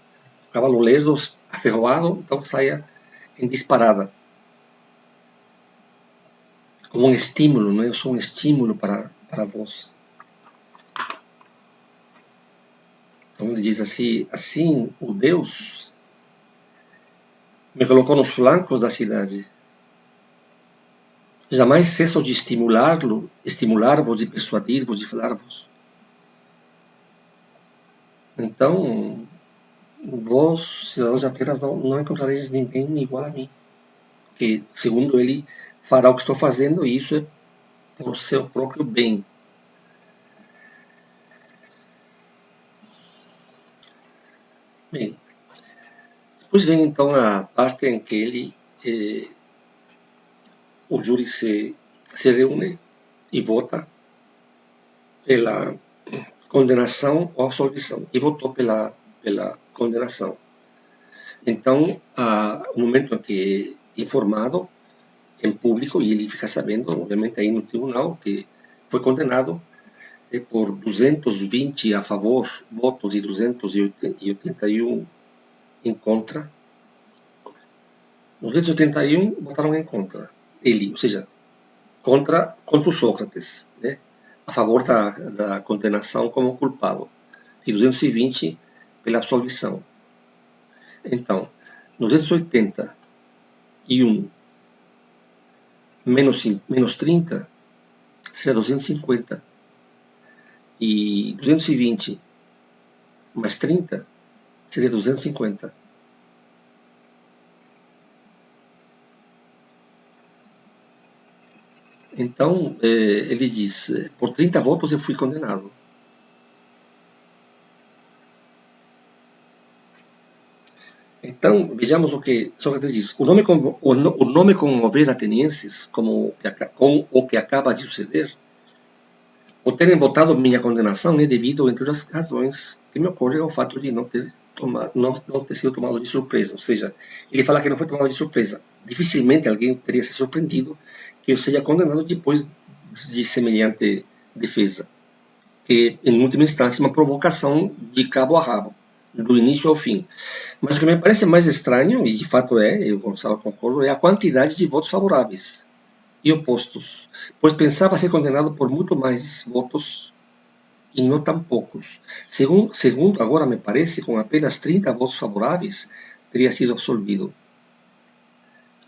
o cavalo lerdo, aferroado, então saia em disparada. Como um estímulo, né? Eu sou um estímulo para vós. Então ele diz assim o Deus me colocou nos flancos da cidade. Jamais cesso de estimular-vos, de persuadir-vos, de falar-vos. Então, vós, cidadãos de Atenas, não encontrareis ninguém igual a mim. Que, segundo ele, fará o que estou fazendo, e isso é por seu próprio bem. Bem, depois vem então a parte em que o júri se reúne e vota pela condenação ou absolvição, e votou pela condenação. Então, o momento em que é informado em público, e ele fica sabendo, obviamente, aí no tribunal, que foi condenado por 220 a favor, votos, e 281 em contra. 281 votaram em contra. Ele, ou seja, contra o Sócrates, né? A favor da condenação como culpado, e 220 pela absolvição. Então, 281 menos 30 será 250. E 220 mais 30 seria 250. Então, ele diz, por 30 votos eu fui condenado. Então, vejamos o que Sócrates diz. O nome comover atenienses, com o que acaba de suceder, por terem votado minha condenação, é devido, entre outras razões, que me ocorre ao fato de não ter sido tomado de surpresa. Ou seja, ele fala que não foi tomado de surpresa. Dificilmente alguém teria se surpreendido que eu seja condenado depois de semelhante defesa. Que, em última instância, uma provocação de cabo a rabo, do início ao fim. Mas o que me parece mais estranho, e de fato eu, Gonçalo, concordo, é a quantidade de votos favoráveis. e opostos, pois pensava ser condenado por muito mais votos e não tão poucos. Segundo agora me parece, com apenas 30 votos favoráveis, teria sido absolvido.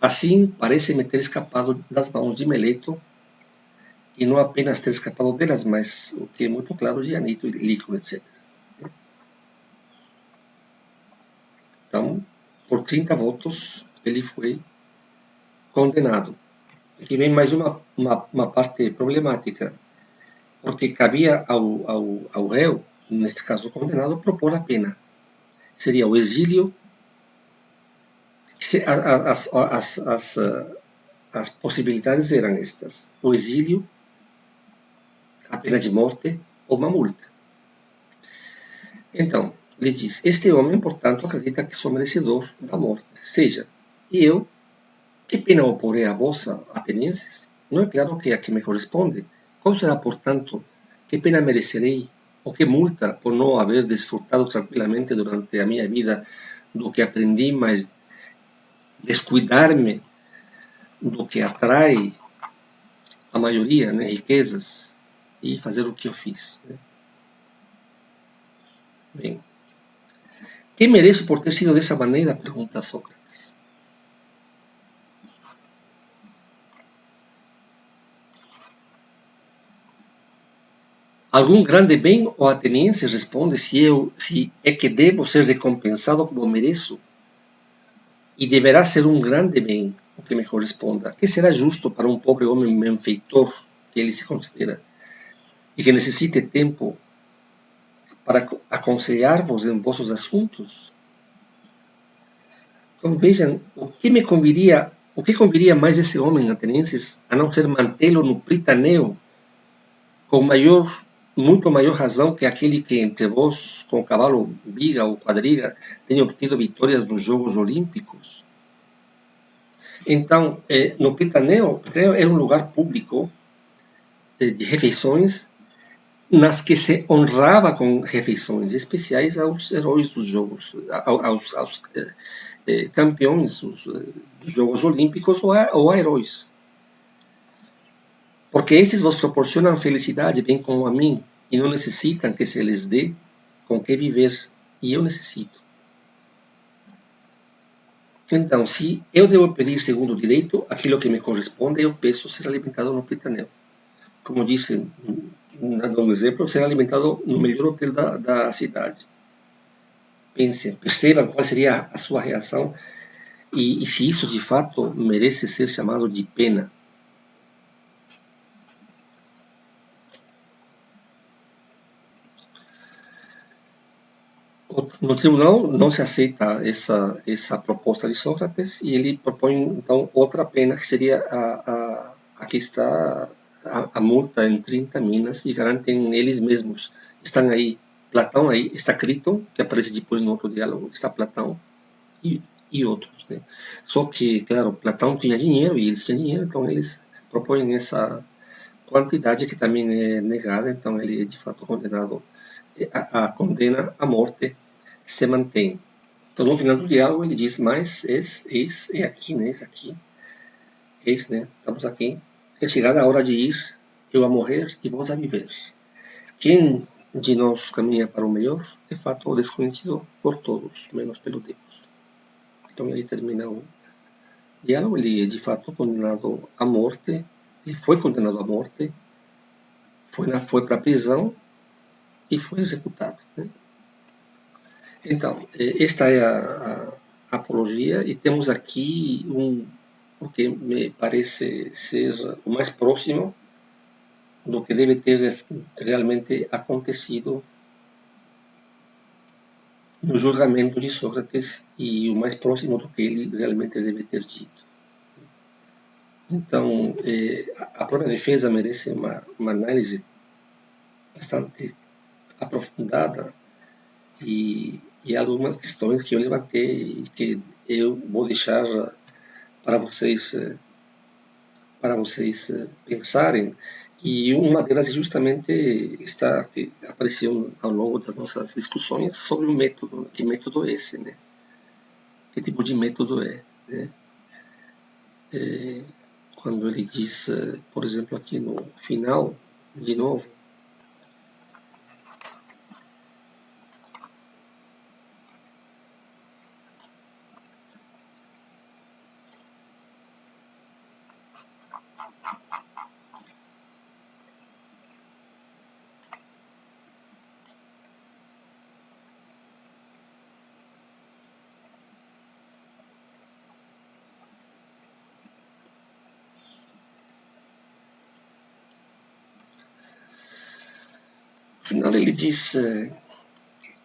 Assim, parece-me ter escapado das mãos de Meleto, e não apenas ter escapado delas, mas o que é muito claro, de Anito, Líquido, etc. Então, por 30 votos, ele foi condenado. Aqui vem mais uma parte problemática, porque cabia ao réu, neste caso condenado, propor a pena. Seria o exílio, as possibilidades eram estas: o exílio, a pena de morte ou uma multa. Então, ele diz: este homem, portanto, acredita que sou merecedor da morte. Seja, e eu, que pena oporei a vós, atenienses? Não é claro que a que me corresponde? Qual será, portanto, que pena merecerei, ou que multa por não haver desfrutado tranquilamente durante a minha vida do que aprendi, mas descuidar-me do que atrai a maioria, né, riquezas, e fazer o que eu fiz? Né? Bem, que mereço por ter sido dessa maneira? Pergunta Sócrates. Algum grande bem, o ateniense responde, se é que devo ser recompensado como mereço, e deverá ser um grande bem o que me corresponda. Que será justo para um pobre homem benfeitor que ele se considera, e que necessite tempo para aconselhar-vos em vossos assuntos? Então vejam, o que conviria mais esse homem, atenienses, a não ser mantê-lo no Pritaneu, com muito maior razão que aquele que entre vós, com cavalo, biga ou quadriga, tenha obtido vitórias nos Jogos Olímpicos? Então, no Pritaneu era um lugar público de refeições, nas que se honrava com refeições especiais aos heróis dos Jogos, aos campeões dos Jogos Olímpicos ou a heróis. Porque esses vos proporcionam felicidade, bem como a mim, e não necessitam que se lhes dê com que viver, e eu necessito. Então, se eu devo pedir segundo o direito aquilo que me corresponde, eu peço ser alimentado no Pritaneu. Como disse, dando um exemplo, ser alimentado no melhor hotel da cidade. Pensem, percebam qual seria a sua reação e se isso de fato merece ser chamado de pena. No tribunal não se aceita essa proposta de Sócrates e ele propõe então outra pena, que seria a que está a multa em 30 minas, e garantem eles mesmos. Estão aí, Platão aí, está Criton, que aparece depois no outro diálogo, está Platão e outros. Né? Só que, claro, Platão tinha dinheiro e eles tinham dinheiro, então eles propõem essa quantidade que também é negada, então ele é de fato condenado. A condena à morte se mantém. Então, no final do diálogo, ele diz: mas é aqui, né? Né? Estamos aqui. É chegada a hora de ir, eu a morrer e vós a viver. Quem de nós caminha para o melhor, é fato desconhecido por todos, menos pelo Deus. Então, ele termina o diálogo. Ele é de fato condenado à morte. Ele foi condenado à morte, foi para a prisão e foi executado. Né? Então, esta é a apologia, e temos aqui o que me parece ser o mais próximo do que deve ter realmente acontecido no julgamento de Sócrates, e o mais próximo do que ele realmente deve ter dito. Então, a própria defesa merece uma análise bastante aprofundada, e algumas questões que eu levantei e que eu vou deixar para vocês pensarem, e uma delas é justamente esta que apareceu ao longo das nossas discussões sobre o método. Que método é esse, né? Que tipo de método é? Né? quando ele diz, por exemplo, aqui no final, de novo, no final ele diz,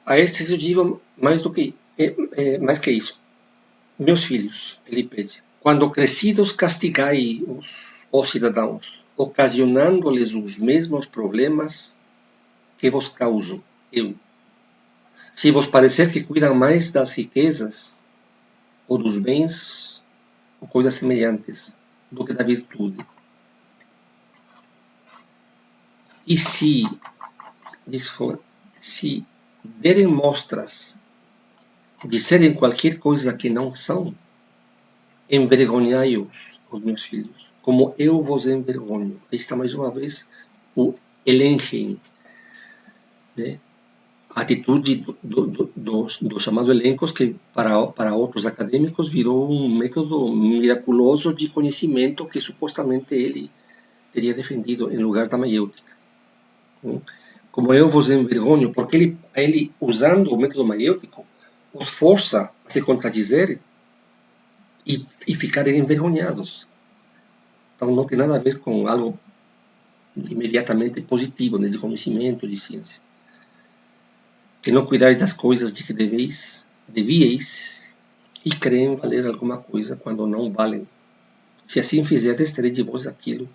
a estes eu digo mais que isso, meus filhos, ele pede, quando crescidos castigai os cidadãos, ocasionando-lhes os mesmos problemas que vos causo eu. Se vos parecer que cuidam mais das riquezas ou dos bens ou coisas semelhantes do que da virtude. E se derem mostras de serem qualquer coisa que não são, envergonhai-os, os meus filhos, como eu vos envergonho. Aí está mais uma vez o elenchen, né? A atitude do chamado elencos, que para outros acadêmicos virou um método miraculoso de conhecimento que supostamente ele teria defendido em lugar da maiêutica. Como eu vos envergonho, porque ele usando o método maiêutico, os força a se contradizer e ficarem envergonhados. Então não tem nada a ver com algo imediatamente positivo, né, de conhecimento, de ciência. Que não cuidais das coisas de que devíeis, e creem valer alguma coisa quando não valem. Se assim fizerdes, terei de vós aquilo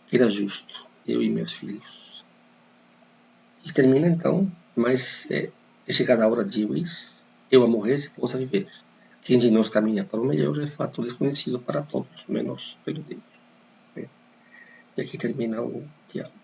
que era justo, eu e meus filhos. E termina então, mas é chegada a hora de eu ir, eu a morrer, vós a viver. Quem de nós caminha para o melhor é fato desconhecido para todos, menos pelo Deus. E aqui termina o diálogo.